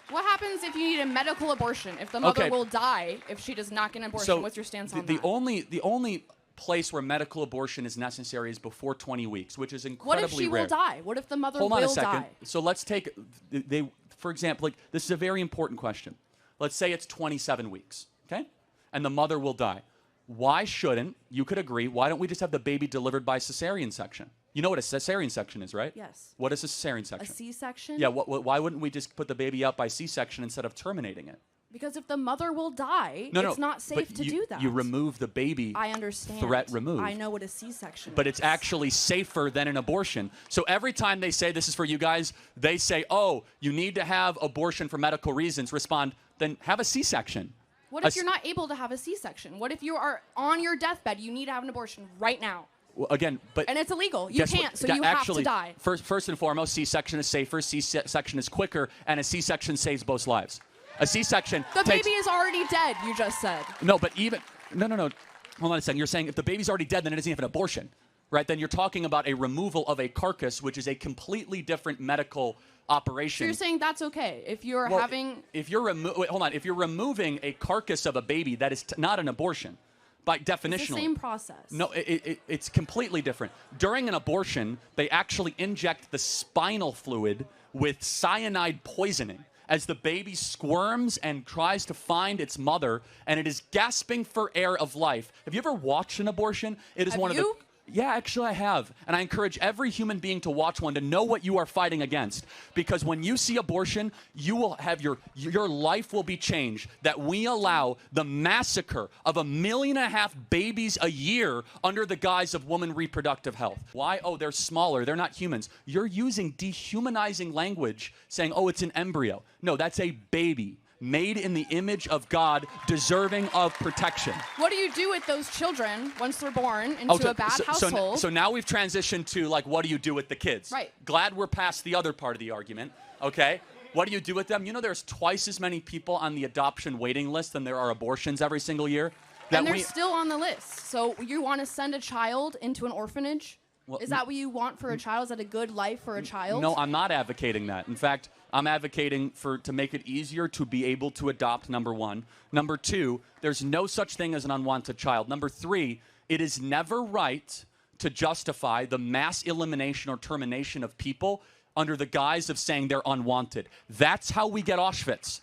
What happens if you need a medical abortion? If the mother will die if she does not get an abortion? So what's your stance on the that? The only place where medical abortion is necessary is before 20 weeks, which is incredibly rare. What if she will die? What if the mother will die? Hold on a second. So let's take, for example, like, this is a very important question. Let's say it's 27 weeks, okay? And the mother will die. Why shouldn't, you could agree, why don't we just have the baby delivered by cesarean section? You know what a cesarean section is, right? Yes. What is a cesarean section? A C-section? Yeah, why wouldn't we just put the baby out by C-section instead of terminating it? Because if the mother will die, it's not safe to do that. You remove the baby. I understand. Threat removed. I know what a C-section is. But it's actually safer than an abortion. So every time they say, this is for you guys, they say, oh, you need to have abortion for medical reasons, respond, then have a C-section. What if you're not able to have a C-section? What if you are on your deathbed, you need to have an abortion right now? Well, again, and it's illegal. You can't, so you have to die. First and foremost, C-section is safer, C-section is quicker, and a C-section saves both lives. A C-section The baby is already dead, you just said. No, but even... No. Hold on a second. You're saying if the baby's already dead, then it doesn't have an abortion, right? Then you're talking about a removal of a carcass, which is a completely different medical operation. So you're saying that's okay if you're having... If you're If you're removing a carcass of a baby, that is not an abortion. By definition, it's the same process. No, it's completely different. During an abortion, they actually inject the spinal fluid with cyanide poisoning as the baby squirms and tries to find its mother, and it is gasping for air of life. Have you ever watched an abortion? It is one of the... Yeah, actually I have. And I encourage every human being to watch one to know what you are fighting against. Because when you see abortion, you will have your life will be changed. That we allow the massacre of 1.5 million babies a year under the guise of woman reproductive health. Why? Oh, they're smaller. They're not humans. You're using dehumanizing language saying, oh, it's an embryo. No, that's a baby. Made in the image of God, deserving of protection. What do you do with those children once they're born into a bad household? So now we've transitioned to, like, what do you do with the kids? Right. Glad we're past the other part of the argument, okay? What do you do with them? You know there's twice as many people on the adoption waiting list than there are abortions every single year? And they're still on the list. So you want to send a child into an orphanage? Well, is that what you want for a child? Is that a good life for a child? No, I'm not advocating that. In fact, I'm advocating to make it easier to be able to adopt, number one. Number two, there's no such thing as an unwanted child. Number three, it is never right to justify the mass elimination or termination of people under the guise of saying they're unwanted. That's how we get Auschwitz.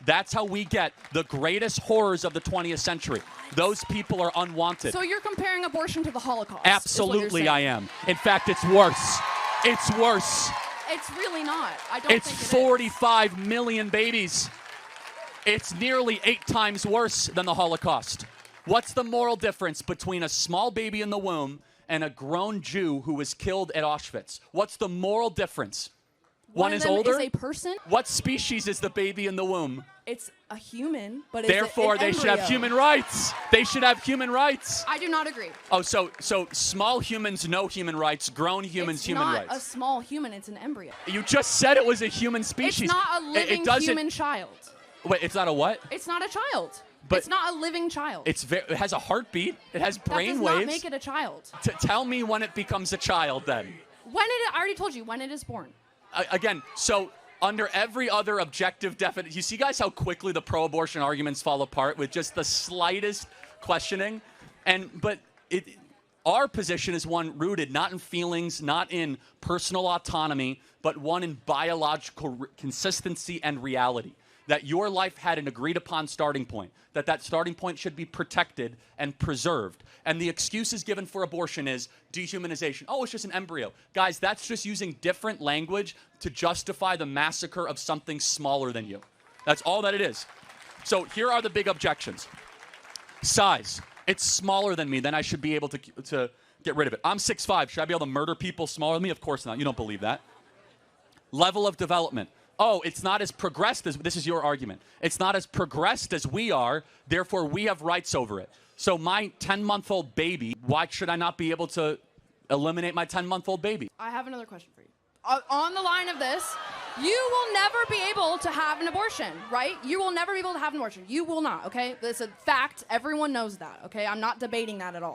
That's how we get the greatest horrors of the 20th century. Those people are unwanted. So you're comparing abortion to the Holocaust? Absolutely, I am. In fact, it's worse. It's worse. It's really not. I don't think it is. It's 45 million babies. It's nearly 8 times worse than the Holocaust. What's the moral difference between a small baby in the womb and a grown Jew who was killed at Auschwitz? What's the moral difference? One is older. Is a person. What species is the baby in the womb? It's a human, but therefore they should have human rights. They should have human rights. I do not agree. Oh, so small humans no human rights, grown humans human rights. It's not a small human, it's an embryo. You just said it was a human species. It's not a living human child. Wait, it's not a what? It's not a child. But it's not a living child. It has a heartbeat. It has brain waves. That does not make it a child. Tell me when it becomes a child then. I already told you, when it is born. Again, so under every other objective definition, you see, guys, how quickly the pro-abortion arguments fall apart with just the slightest questioning? But our position is one rooted not in feelings, not in personal autonomy, but one in biological consistency and reality. That your life had an agreed-upon starting point, that starting point should be protected and preserved. And the excuses given for abortion is dehumanization. Oh, it's just an embryo. Guys, that's just using different language to justify the massacre of something smaller than you. That's all that it is. So here are the big objections. Size. It's smaller than me, then I should be able to get rid of it. I'm 6'5". Should I be able to murder people smaller than me? Of course not. You don't believe that. Level of development. Oh, it's not as progressed as, this is your argument. It's not as progressed as we are, therefore we have rights over it. So my 10-month-old baby, why should I not be able to eliminate my 10-month-old baby? I have another question for you. On the line of this, you will never be able to have an abortion, right? You will never be able to have an abortion. You will not, okay? It's a fact. Everyone knows that, okay? I'm not debating that at all.